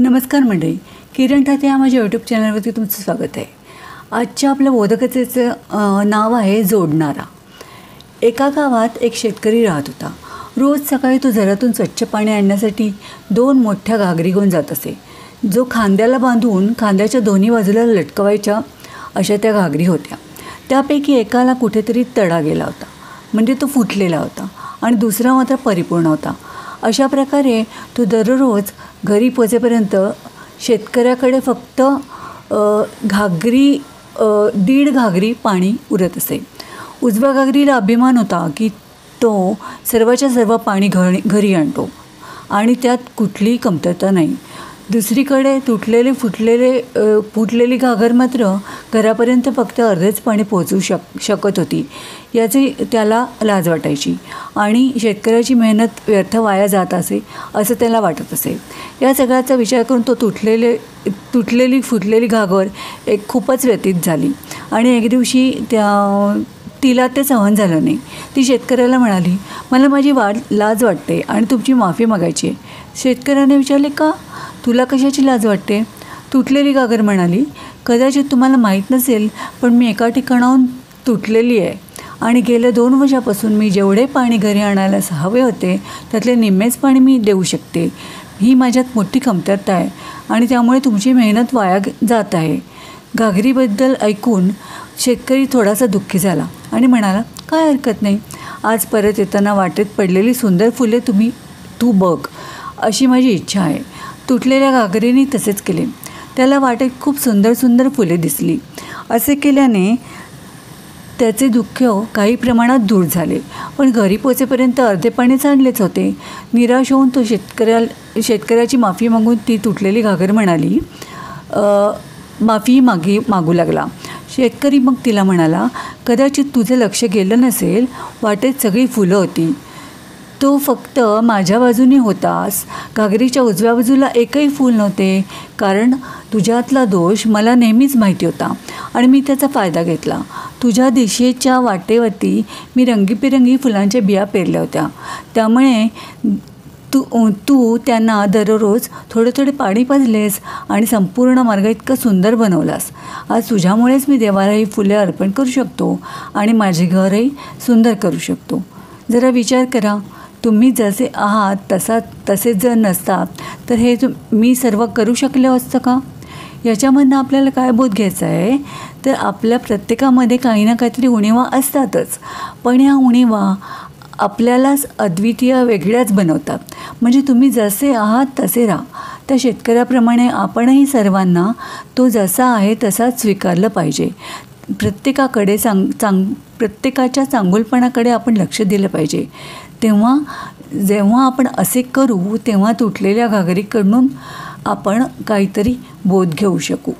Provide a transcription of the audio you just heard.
नमस्कार मंडळी, किरण ठाते या माझ्या यूट्यूब चॅनलवरती तुमचं स्वागत आहे। आजच्या आपल्या बोधकथेचं नाव आहे जोडणारा। एका गावात एक शेतकरी राहत होता। रोज सकाळी तो झऱ्यातून स्वच्छ पाणी आणण्यासाठी 2 मोठ्या घागरी घेऊन जात असे, जो खांद्याला बांधून खांद्याच्या दोन्ही बाजूला लटकवायच्या अशा त्या घागरी होत्या। त्यापैकी एकाला कुठेतरी तडा गेला होता, म्हणजे तो फुटलेला होता, आणि दुसरा मात्र परिपूर्ण होता। अशा प्रकारे तो दररोज घरी पोचेपर्यंत शेतकऱ्याकडे फक्त दीड घागरी पाणी उरत असे। उजव्या घागरीला अभिमान होता की तो सर्वच्या सर्व पाणी घरी आणतो आणि त्यात कुठलीही कमतरता नाही। दुसरीकडे फुटलेली घागर मात्र घरापर्यंत फक्त अर्धेच पाणी पोहोचू शकत होती। याची त्याला लाज वाटायची आणि शेतकऱ्याची मेहनत व्यर्थ वाया जात असे असं त्याला वाटत असे। या सगळ्याचा विचार करून तो फुटलेली घागर खूपच व्यथित झाली आणि एक दिवशी तिला ते सहन झालं नाही। ती शेतकऱ्याला म्हणाली, मला माझी लाज वाटते आणि तुमची माफी मागायची आहे। शेतकऱ्याने विचारले, का? तुला कशाची लाज वाटते? तुटलेली घागर म्हणाली, कदाचित तुम्हाला माहीत नसेल, पण मी एका ठिकाणाहून तुटलेली आहे आणि गेल्या 2 वर्षापासून मी जेवढे पाणी घरी आणायला हवे होते त्यातले निम्मेच पाणी मी देऊ शकते। ही माझ्यात मोठी कमतरता आहे आणि त्यामुळे तुमची मेहनत वाया जात आहे। घागरीबद्दल ऐकून शेतकरी थोडासा दुःखी झाला आणि म्हणाला, काय हरकत नाही, आज परत येताना वाटेत पडलेली सुंदर फुले तू बघ, अशी माझी इच्छा आहे। तुटलेल्या घागरीने तसेच केले। त्याला वाटेत खूप सुंदर फुले दिसली। असे केल्याने त्याचे दुःख काही प्रमाणात दूर झाले, पण घरी पोचेपर्यंत अर्धे पाणी सांडलेच होते। निराश होऊन तो शेतकऱ्याची माफी मागून ती तुटलेली घागर म्हणाली माफी मागू लागला। शेतकरी मग तिला म्हणाला, कदाचित तुझं लक्ष गेलं नसेल, वाटेत सगळी फुलं होती, तो फक्त माझ्या बाजूने होतास। घागरीच्या उजव्या बाजूला एकही फूल नव्हते, कारण तुझ्यातला दोष मला नेहमीच माहिती होता आणि मी त्याचा फायदा घेतला। तुझ्या दिशेच्या वाटेवरती मी रंगीबेरंगी फुलांच्या बिया पेरल्या होत्या, त्यामुळे तू त्यांना दररोज थोडे पाणी पाजलेस आणि संपूर्ण मार्ग इतका सुंदर बनवलास। आज तुझ्यामुळेच मी देवाला ही फुले अर्पण करू शकतो आणि माझे घरही सुंदर करू शकतो। जरा विचार करा, तुम्ही जसे आहात तसेच जर नसतात तर हे मी सर्व करू शकले असतं का? याच्यामधनं आपल्याला काय बोध घ्यायचा आहे, तर आपल्या प्रत्येकामध्ये काही ना काहीतरी उणीवा असतातच, पण या उणीवा आपल्यालाच अद्वितीय वेगळ्याच बनवतात। म्हणजे तुम्ही जसे आहात तसे राहा। त्या शेतकऱ्याप्रमाणे आपणही सर्वांना तो जसा आहे तसाच स्वीकारलं पाहिजे। प्रत्येकाच्या चांगुलपणाकडे आपण लक्ष दिलं पाहिजे। जेव्हा आपण असे करू तेव्हा तुटलेल्या घागरीकडून आपण काहीतरी बोध घेऊ शकू।